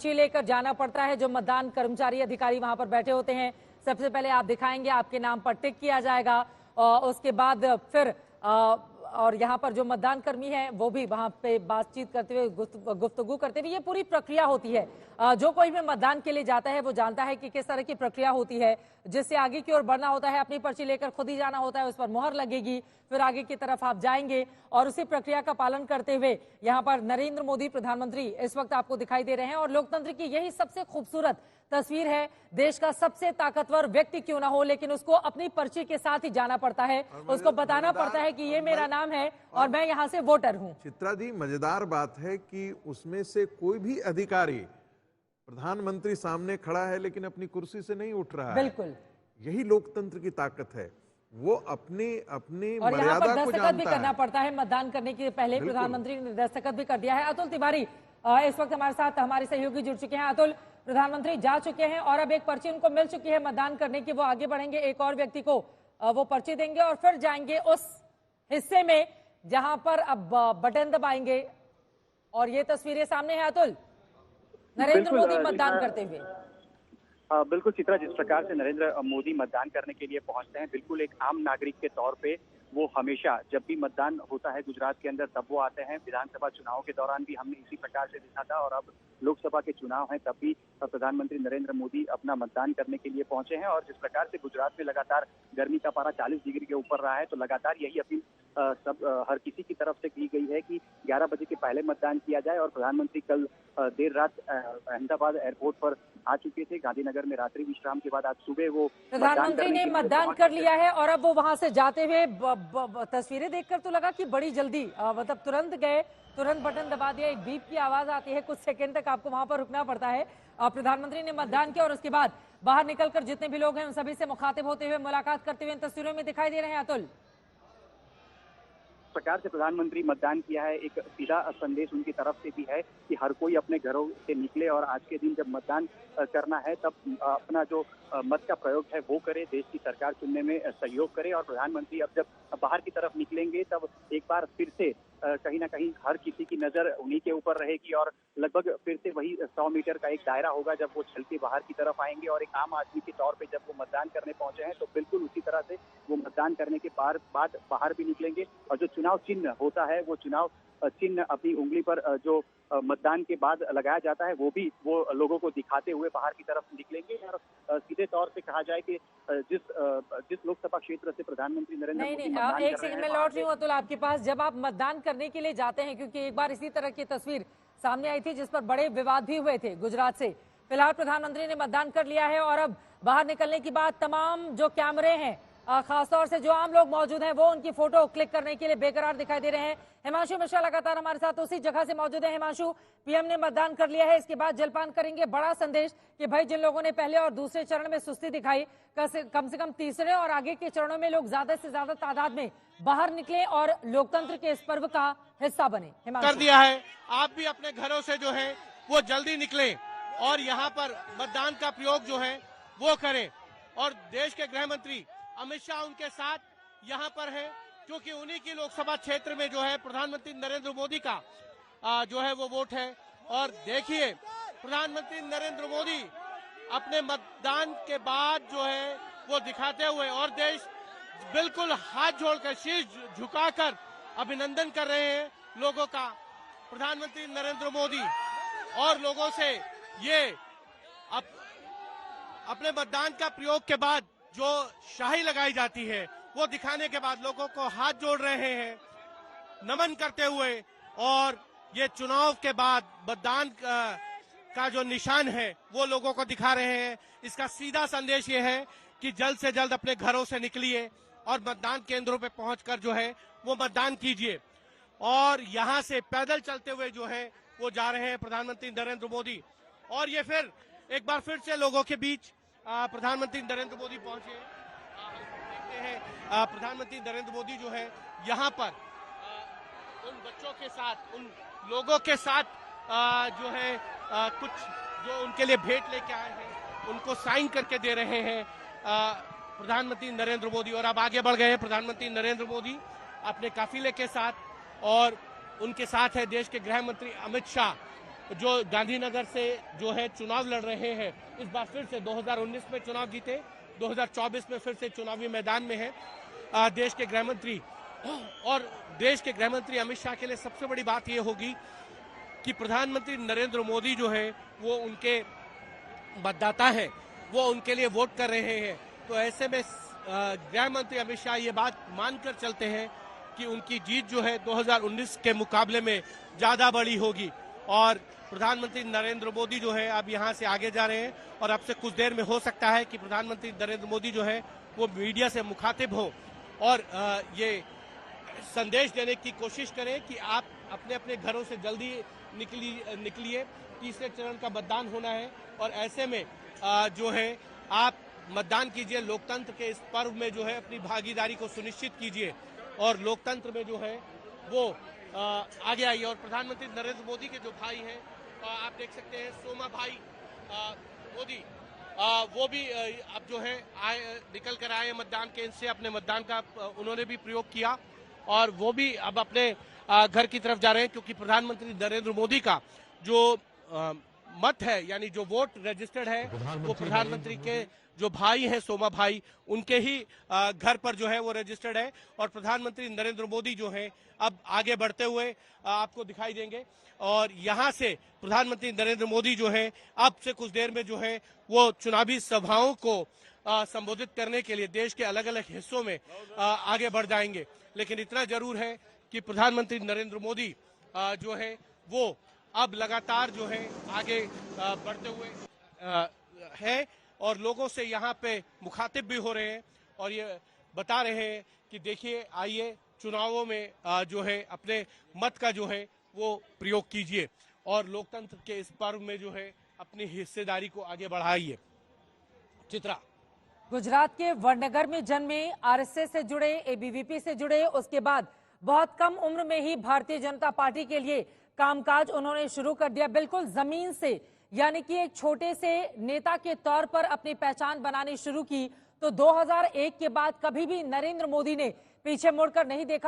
पर्ची लेकर जाना पड़ता है। जो मतदान कर्मचारी अधिकारी वहां पर बैठे होते हैं, सबसे पहले आप दिखाएंगे, आपके नाम पर टिक किया जाएगा और उसके बाद फिर और यहाँ पर जो मतदान कर्मी है वो भी वहां पे बातचीत करते हुए गुफ्तगू करते हुए, ये पूरी प्रक्रिया होती है। जो कोई भी मतदान के लिए जाता है वो जानता है कि किस तरह की प्रक्रिया होती है, जिससे आगे की ओर बढ़ना होता है। अपनी पर्ची लेकर खुद ही जाना होता है, उस पर मोहर लगेगी, फिर आगे की तरफ आप जाएंगे और उसी प्रक्रिया का पालन करते हुए यहाँ पर नरेंद्र मोदी प्रधानमंत्री इस वक्त आपको दिखाई दे रहे हैं। और लोकतंत्र की यही सबसे खूबसूरत तस्वीर है। देश का सबसे ताकतवर व्यक्ति क्यों ना हो, लेकिन उसको अपनी पर्ची के साथ ही जाना पड़ता है, उसको बताना पड़ता है कि ये मेरा नाम है और मैं यहाँ से वोटर हूँ। चित्रा जी, मजेदार बात है कि उसमें से कोई भी अधिकारी, प्रधानमंत्री सामने खड़ा है लेकिन अपनी कुर्सी से नहीं उठ रहा है। बिल्कुल, यही लोकतंत्र की ताकत है। वो अपनी और यहाँ पर मर्यादा को दस्तखत भी जानता करना है। पड़ता है मतदान करने के पहले। प्रधानमंत्री ने दस्तखत भी कर दिया है। अतुल तिवारी इस वक्त हमारे साथ हमारे सहयोगी जुड़ चुके हैं। अतुल, प्रधानमंत्री जा चुके हैं और अब एक पर्ची उनको मिल चुकी है मतदान करने की। वो आगे बढ़ेंगे, एक और व्यक्ति को वो पर्ची देंगे और फिर जाएंगे उस हिस्से में जहां पर अब बटन दबाएंगे। और ये तस्वीरें सामने है अतुल, नरेंद्र मोदी मतदान करते हुए। बिल्कुल चित्रा, जिस प्रकार से नरेंद्र मोदी मतदान करने के लिए पहुंचते हैं, बिल्कुल एक आम नागरिक के तौर पे वो हमेशा जब भी मतदान होता है गुजरात के अंदर तब वो आते हैं। विधानसभा चुनाव के दौरान भी हमने इसी प्रकार से देखा था और अब लोकसभा के चुनाव हैं तब भी प्रधानमंत्री नरेंद्र मोदी अपना मतदान करने के लिए पहुंचे हैं। और जिस प्रकार से गुजरात में लगातार गर्मी का पारा 40 डिग्री के ऊपर रहा है, तो लगातार यही अपील हर किसी की तरफ से की गई है कि 11 बजे के पहले मतदान किया जाए। और प्रधानमंत्री कल देर रात अहमदाबाद एयरपोर्ट पर आ चुके थे। गांधीनगर में रात्रि विश्राम के बाद आज सुबह वो प्रधानमंत्री ने मतदान कर लिया है और अब वो वहां से जाते हुए तस्वीरें देखकर तो लगा कि बड़ी जल्दी मतलब तुरंत गए, तुरंत बटन दबा दिया। एक बीप की आवाज आती है, कुछ सेकंड तक आपको वहां पर रुकना पड़ता है। प्रधानमंत्री ने मतदान किया और उसके बाद बाहर निकलकर जितने भी लोग हैं उन सभी से मुखातिब होते हुए, मुलाकात करते हुए इन तस्वीरों में दिखाई दे रहे हैं। अतुल, प्रकार से प्रधानमंत्री मतदान किया है, एक सीधा संदेश उनकी तरफ से भी है कि हर कोई अपने घरों से निकले और आज के दिन जब मतदान करना है तब अपना जो मत का प्रयोग है वो करे, देश की सरकार चुनने में सहयोग करे। और प्रधानमंत्री अब जब बाहर की तरफ निकलेंगे तब एक बार फिर से कहीं ना कहीं हर किसी की नजर उन्हीं के ऊपर रहेगी और लगभग फिर से वही 100 मीटर का एक दायरा होगा जब वो चल के बाहर की तरफ आएंगे। और एक आम आदमी के तौर पे जब वो मतदान करने पहुंचे हैं तो बिल्कुल उसी तरह से वो मतदान करने के बाद बाहर भी निकलेंगे। और जो चुनाव चिन्ह होता है वो चुनाव चिन्ह अपनी उंगली पर जो मतदान के बाद लगाया जाता है वो भी वो लोगों को दिखाते हुए बाहर की तरफ निकलेंगे। और सीधे तौर पे कहा जाए कि जिस लोकसभा क्षेत्र से प्रधानमंत्री नरेंद्र मोदी एक सेकंड में लौट रही हूँ अतुल आपके पास। जब आप मतदान करने के लिए जाते हैं, क्योंकि एक बार इसी तरह की तस्वीर सामने आई थी जिस पर बड़े विवाद भी हुए थे गुजरात से। फिलहाल प्रधानमंत्री ने मतदान कर लिया है और अब बाहर निकलने के बाद तमाम जो कैमरे हैं, खासतौर से जो आम लोग मौजूद हैं, वो उनकी फोटो क्लिक करने के लिए बेकरार दिखाई दे रहे हैं। हिमांशु मिश्रा लगातार हमारे साथ उसी जगह से मौजूद है। हिमांशु, पीएम ने मतदान कर लिया है, इसके बाद जलपान करेंगे। बड़ा संदेश कि भाई जिन लोगों ने पहले और दूसरे चरण में सुस्ती दिखाई, कम से कम तीसरे और आगे के चरणों में लोग ज्यादा से ज्यादा तादाद में बाहर निकले और लोकतंत्र के इस पर्व का हिस्सा बने। कर दिया है, आप भी अपने घरों से जो है वो जल्दी निकले और यहाँ पर मतदान का प्रयोग जो है वो करें। और देश के गृह मंत्री अमित शाह उनके साथ यहाँ पर है, क्योंकि उन्हीं की लोकसभा क्षेत्र में जो है प्रधानमंत्री नरेंद्र मोदी का जो है वो वोट है। और देखिए प्रधानमंत्री नरेंद्र मोदी अपने मतदान के बाद जो है वो दिखाते हुए और देश बिल्कुल हाथ जोड़कर शीश झुकाकर अभिनंदन कर रहे हैं लोगों का। प्रधानमंत्री नरेंद्र मोदी और लोगों से ये अपने मतदान का प्रयोग के बाद जो शाही लगाई जाती है वो दिखाने के बाद लोगों को हाथ जोड़ रहे हैं नमन करते हुए। और ये चुनाव के बाद मतदान का जो निशान है वो लोगों को दिखा रहे हैं। इसका सीधा संदेश ये है कि जल्द से जल्द अपने घरों से निकलिए और मतदान केंद्रों पे पहुंचकर जो है वो मतदान कीजिए। और यहाँ से पैदल चलते हुए जो है वो जा रहे हैं प्रधानमंत्री नरेंद्र मोदी। और ये फिर एक बार फिर से लोगों के बीच प्रधानमंत्री नरेंद्र मोदी पहुंचे। देखते हैं प्रधानमंत्री नरेंद्र मोदी जो है यहाँ पर उन बच्चों के साथ, उन लोगों के साथ जो है कुछ जो उनके लिए भेंट लेके आए हैं उनको साइन करके दे रहे हैं प्रधानमंत्री नरेंद्र मोदी। और अब आगे बढ़ गए हैं प्रधानमंत्री नरेंद्र मोदी अपने काफिले के साथ और उनके साथ है देश के गृह मंत्री अमित शाह। जो गांधीनगर से जो है चुनाव लड़ रहे हैं, इस बार फिर से 2019 में चुनाव जीते, 2024 में फिर से चुनावी मैदान में है। देश के गृह मंत्री और देश के गृह मंत्री अमित शाह के लिए सबसे बड़ी बात यह होगी कि प्रधानमंत्री नरेंद्र मोदी जो है वो उनके मतदाता है, वो उनके लिए वोट कर रहे हैं। तो ऐसे में गृह मंत्री अमित शाह ये बात मानकर चलते हैं कि उनकी जीत जो है 2019 के मुकाबले में ज्यादा बड़ी होगी। और प्रधानमंत्री नरेंद्र मोदी जो है अब यहाँ से आगे जा रहे हैं और अब से कुछ देर में हो सकता है कि प्रधानमंत्री नरेंद्र मोदी जो है वो मीडिया से मुखातिब हो और ये संदेश देने की कोशिश करें कि आप अपने अपने घरों से जल्दी निकलिए। तीसरे चरण का मतदान होना है और ऐसे में जो है आप मतदान कीजिए, लोकतंत्र के इस पर्व में जो है अपनी भागीदारी को सुनिश्चित कीजिए और लोकतंत्र में जो है वो आगे आइए। और प्रधानमंत्री नरेंद्र मोदी के जो भाई हैं, आप देख सकते हैं सोमा भाई मोदी, वो भी अब जो है निकल कर आए मतदान केंद्र से, अपने मतदान का उन्होंने भी प्रयोग किया और वो भी अब अपने घर की तरफ जा रहे हैं, क्योंकि प्रधानमंत्री नरेंद्र मोदी का जो मत है यानी जो वोट रजिस्टर्ड है वो प्रधानमंत्री के जो भाई हैं सोमा भाई, उनके ही घर पर जो है वो रजिस्टर्ड है। और प्रधानमंत्री नरेंद्र मोदी जो है अब आगे बढ़ते हुए आपको दिखाई देंगे और यहाँ से प्रधानमंत्री नरेंद्र मोदी जो है अब से कुछ देर में जो है वो चुनावी सभाओं को संबोधित करने के लिए देश के अलग अलग हिस्सों में आगे बढ़ जाएंगे। लेकिन इतना जरूर है कि प्रधानमंत्री नरेंद्र मोदी जो है वो अब लगातार जो है आगे बढ़ते हुए है और लोगों से यहाँ पे मुखातिब भी हो रहे हैं और ये बता रहे हैं कि देखिए आइए चुनावों में जो है अपने मत का जो है वो प्रयोग कीजिए और लोकतंत्र के इस पर्व में जो है अपनी हिस्सेदारी को आगे बढ़ाइए। चित्रा, गुजरात के वडनगर में जन्मे, आरएसएस से जुड़े, एबीवीपी से जुड़े, उसके बाद बहुत कम उम्र में ही भारतीय जनता पार्टी के लिए कामकाज उन्होंने शुरू कर दिया, बिल्कुल जमीन से, यानी कि एक छोटे से नेता के तौर पर अपनी पहचान बनानी शुरू की। तो 2001 के बाद कभी भी नरेंद्र मोदी ने पीछे मुड़कर नहीं देखा।